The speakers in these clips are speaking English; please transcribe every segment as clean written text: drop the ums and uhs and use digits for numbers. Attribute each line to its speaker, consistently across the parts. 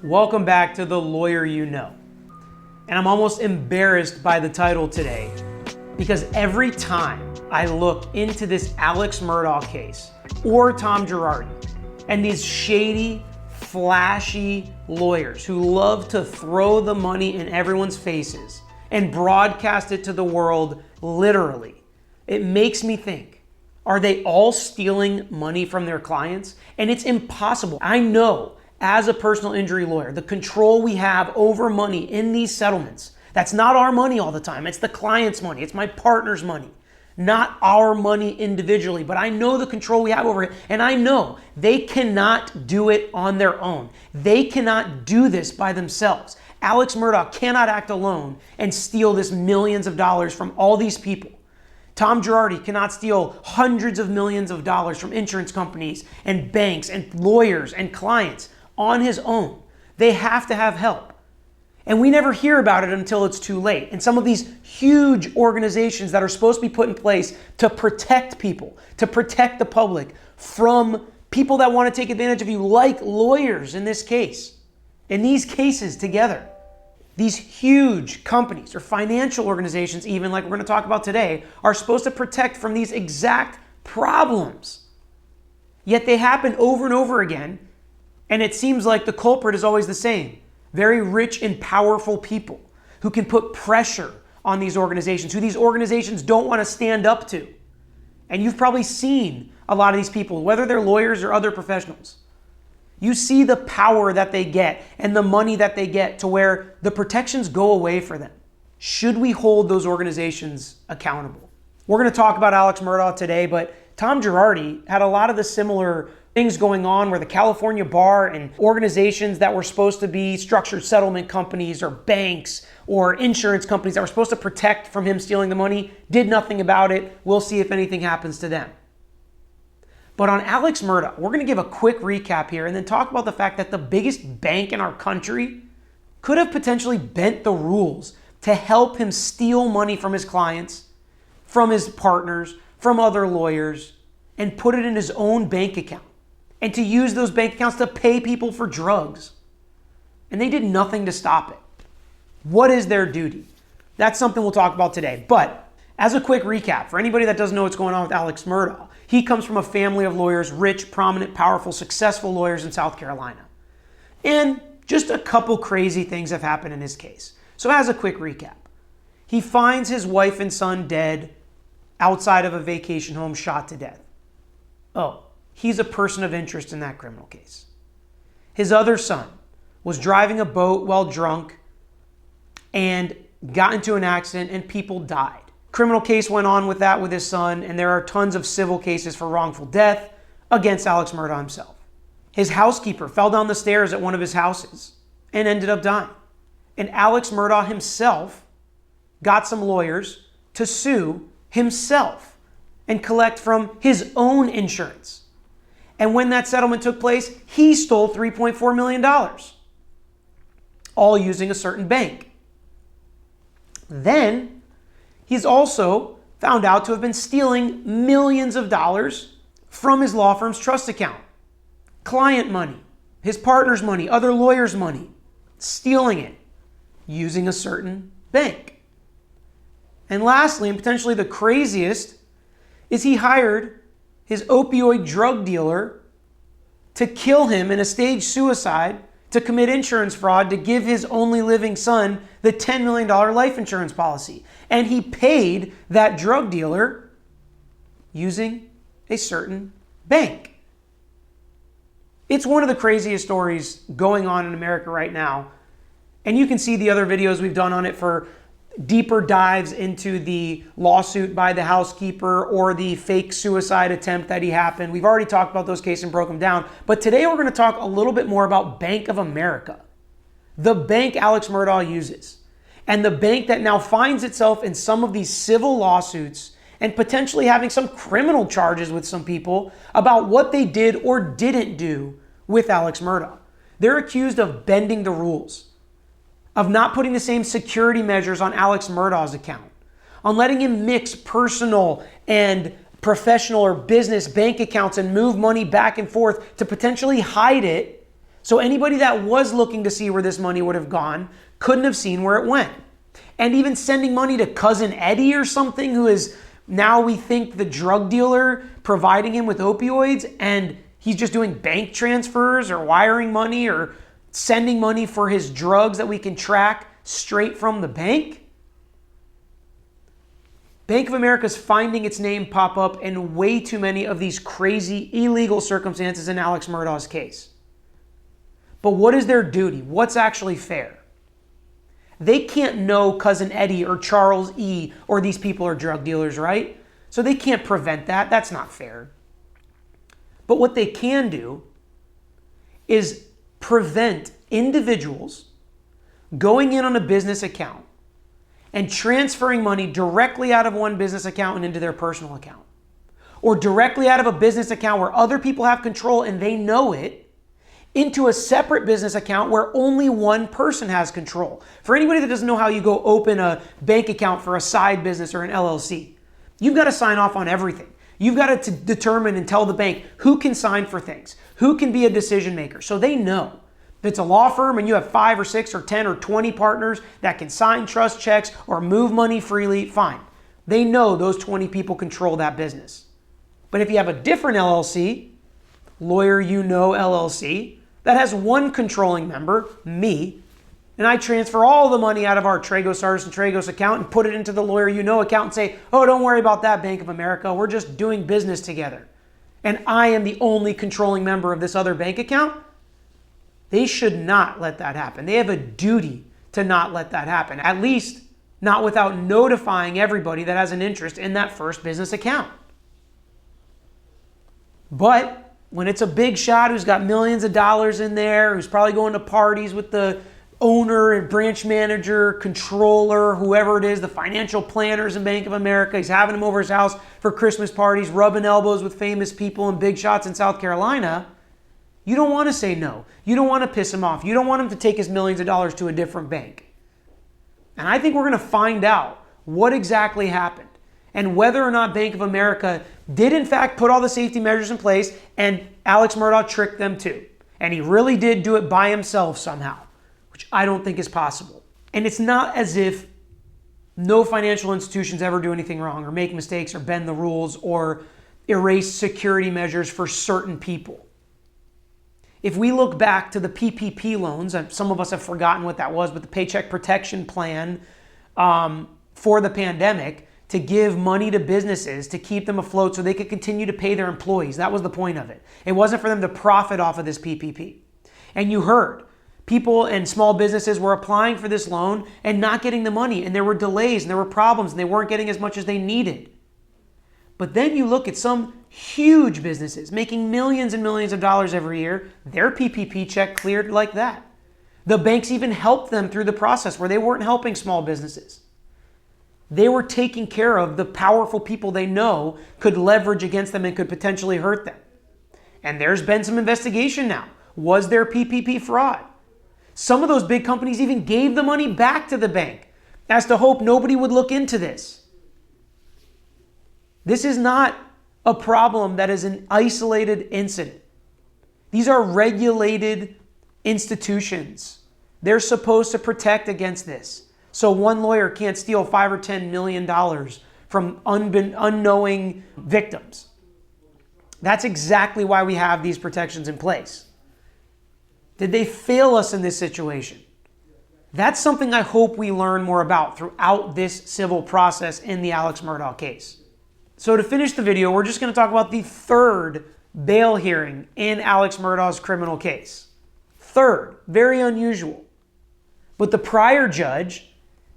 Speaker 1: Welcome back to The Lawyer You Know. And I'm almost embarrassed by the title today because every time I look into this Alex Murdaugh case or Tom Girardi and these shady, flashy lawyers who love to throw the money in everyone's faces and broadcast it to the world literally, it makes me think, are they all stealing money from their clients? And it's impossible. I know as a personal injury lawyer, the control we have over money in these settlements, that's not our money all the time. It's the client's money. It's my partner's money, not our money individually. But I know the control we have over it. And I know they cannot do it on their own. They cannot do this by themselves. Alex Murdaugh cannot act alone and steal this millions of dollars from all these people. Tom Girardi cannot steal hundreds of millions of dollars from insurance companies and banks and lawyers and clients on his own. They have to have help. And we never hear about it until it's too late. And some of these huge organizations that are supposed to be put in place to protect people, to protect the public from people that want to take advantage of you, like lawyers in this case. In these cases together, these huge companies or financial organizations, even like we're going to talk about today, are supposed to protect from these exact problems. Yet they happen over and over again. And it seems like the culprit is always the same. Very rich and powerful people who can put pressure on these organizations, who these organizations don't want to stand up to. And you've probably seen a lot of these people, whether they're lawyers or other professionals. You see the power that they get and the money that they get to where the protections go away for them. Should we hold those organizations accountable? We're going to talk about Alex Murdaugh today, but Tom Girardi had a lot of the similar things going on where the California bar and organizations that were supposed to be structured settlement companies or banks or insurance companies that were supposed to protect from him stealing the money did nothing about it. We'll see if anything happens to them. But on Alex Murdaugh, we're going to give a quick recap here and then talk about the fact that the biggest bank in our country could have potentially bent the rules to help him steal money from his clients, from his partners, from other lawyers, and put it in his own bank account. And to use those bank accounts to pay people for drugs. And they did nothing to stop it. What is their duty? That's something we'll talk about today. But as a quick recap, for anybody that doesn't know what's going on with Alex Murdaugh, he comes from a family of lawyers, rich, prominent, powerful, successful lawyers in South Carolina. And just a couple crazy things have happened in his case. So as a quick recap, he finds his wife and son dead outside of a vacation home, shot to death. Oh. He's a person of interest in that criminal case. His other son was driving a boat while drunk and got into an accident and people died. Criminal case went on with that with his son, and there are tons of civil cases for wrongful death against Alex Murdaugh himself. His housekeeper fell down the stairs at one of his houses and ended up dying. And Alex Murdaugh himself got some lawyers to sue himself and collect from his own insurance. And when that settlement took place, he stole $3.4 million, all using a certain bank. Then he's also found out to have been stealing millions of dollars from his law firm's trust account. Client money, his partner's money, other lawyers' money, stealing it, using a certain bank. And lastly, and potentially the craziest, is he hired his opioid drug dealer to kill him in a staged suicide to commit insurance fraud to give his only living son the $10 million life insurance policy. And he paid that drug dealer using a certain bank. It's one of the craziest stories going on in America right now. And you can see the other videos we've done on it for deeper dives into the lawsuit by the housekeeper or the fake suicide attempt that he happened. We've already talked about those cases and broke them down. But today we're going to talk a little bit more about Bank of America, the bank Alex Murdaugh uses, and the bank that now finds itself in some of these civil lawsuits and potentially having some criminal charges with some people about what they did or didn't do with Alex Murdaugh. They're accused of bending the rules, of not putting the same security measures on Alex Murdaugh's account, on letting him mix personal and professional or business bank accounts and move money back and forth to potentially hide it So anybody that was looking to see where this money would have gone couldn't have seen where it went. And even sending money to cousin Eddie or something, who is now, we think, the drug dealer, providing him with opioids, and he's just doing bank transfers or wiring money or sending money for his drugs that we can track straight from the bank. Bank of America is finding its name pop up in way too many of these crazy, illegal circumstances in Alex Murdaugh's case. But what is their duty? What's actually fair? They can't know cousin Eddie or Charles E. or these people are drug dealers, right? So they can't prevent that. That's not fair. But what they can do is prevent individuals going in on a business account and transferring money directly out of one business account and into their personal account, or directly out of a business account where other people have control and they know it, into a separate business account where only one person has control. For anybody that doesn't know how you go open a bank account for a side business or an LLC, you've got to sign off on everything. You've got to determine and tell the bank who can sign for things, who can be a decision maker. So they know. If it's a law firm and you have 5 or 6 or 10 or 20 partners that can sign trust checks or move money freely, fine. They know those 20 people control that business. But if you have a different LLC, lawyer you know LLC, that has one controlling member, me, and I transfer all the money out of our Tragos and Tragos account and put it into the lawyer you know account and say, oh, don't worry about that, Bank of America. We're just doing business together. And I am the only controlling member of this other bank account. They should not let that happen. They have a duty to not let that happen. At least not without notifying everybody that has an interest in that first business account. But when it's a big shot who's got millions of dollars in there, who's probably going to parties with the owner and branch manager, controller, whoever it is, the financial planners in Bank of America, he's having them over his house for Christmas parties, rubbing elbows with famous people and big shots in South Carolina, you don't want to say no. You don't want to piss him off. You don't want him to take his millions of dollars to a different bank. And I think we're going to find out what exactly happened and whether or not Bank of America did in fact put all the safety measures in place and Alex Murdaugh tricked them too. And he really did do it by himself somehow, which I don't think is possible. And it's not as if no financial institutions ever do anything wrong or make mistakes or bend the rules or erase security measures for certain people. If we look back to the PPP loans, some of us have forgotten what that was, but the Paycheck Protection Plan for the pandemic, to give money to businesses to keep them afloat so they could continue to pay their employees. That was the point of it. It wasn't for them to profit off of this PPP. And you heard people and small businesses were applying for this loan and not getting the money, and there were delays and there were problems and they weren't getting as much as they needed. But then you look at some huge businesses making millions and millions of dollars every year, their PPP check cleared like that. The banks even helped them through the process where they weren't helping small businesses. They were taking care of the powerful people they know could leverage against them and could potentially hurt them. And there's been some investigation now. Was there PPP fraud? Some of those big companies even gave the money back to the bank as to hope nobody would look into this. This is not a problem that is an isolated incident. These are regulated institutions. They're supposed to protect against this. So one lawyer can't steal $5 or $10 million from unknowing victims. That's exactly why we have these protections in place. Did they fail us in this situation? That's something I hope we learn more about throughout this civil process in the Alex Murdaugh case. So to finish the video, we're just going to talk about the third bail hearing in Alex Murdaugh's criminal case. Third, very unusual. But the prior judge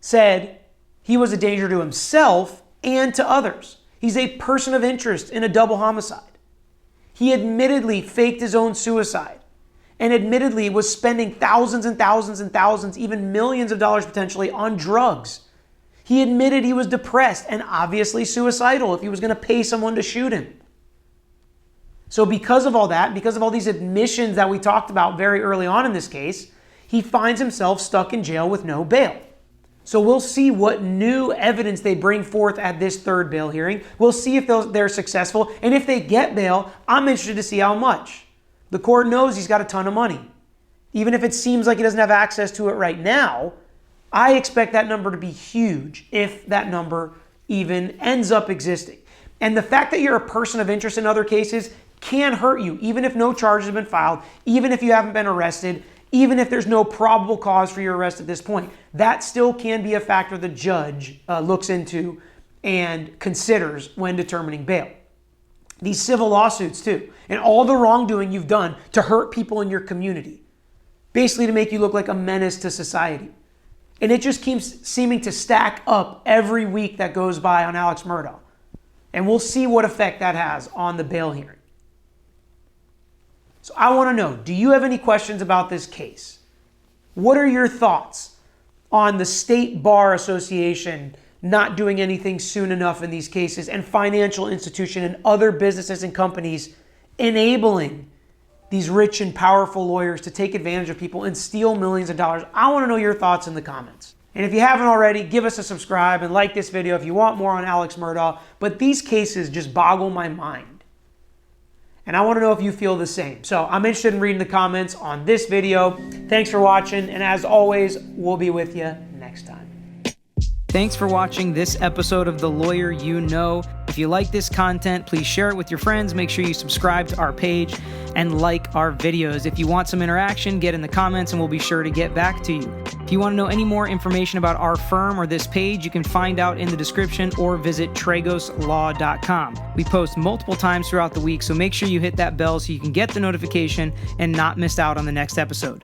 Speaker 1: said he was a danger to himself and to others. He's a person of interest in a double homicide. He admittedly faked his own suicide and admittedly was spending thousands and thousands and thousands, even millions of dollars potentially, on drugs. He admitted he was depressed and obviously suicidal if he was going to pay someone to shoot him. So because of all that, because of all these admissions that we talked about very early on in this case, he finds himself stuck in jail with no bail. So we'll see what new evidence they bring forth at this third bail hearing. We'll see if they're successful. And if they get bail, I'm interested to see how much. The court knows he's got a ton of money. Even if it seems like he doesn't have access to it right now, I expect that number to be huge if that number even ends up existing. And the fact that you're a person of interest in other cases can hurt you, even if no charges have been filed, even if you haven't been arrested, even if there's no probable cause for your arrest at this point. That still can be a factor the judge looks into and considers when determining bail. These civil lawsuits too, and all the wrongdoing you've done to hurt people in your community, basically to make you look like a menace to society. And it just keeps seeming to stack up every week that goes by on Alex Murdaugh. And we'll see what effect that has on the bail hearing. So I want to know, do you have any questions about this case? What are your thoughts on the State Bar Association not doing anything soon enough in these cases, and financial institutions and other businesses and companies enabling these rich and powerful lawyers to take advantage of people and steal millions of dollars? I want to know your thoughts in the comments. And if you haven't already, give us a subscribe and like this video if you want more on Alex Murdaugh. But these cases just boggle my mind. And I want to know if you feel the same. So I'm interested in reading the comments on this video. Thanks for watching. And as always, we'll be with you next time. Thanks for watching this episode of The Lawyer You Know. If you like this content, please share it with your friends. Make sure you subscribe to our page and like our videos. If you want some interaction, get in the comments and we'll be sure to get back to you. If you want to know any more information about our firm or this page, you can find out in the description or visit tragoslaw.com. We post multiple times throughout the week, so make sure you hit that bell so you can get the notification and not miss out on the next episode.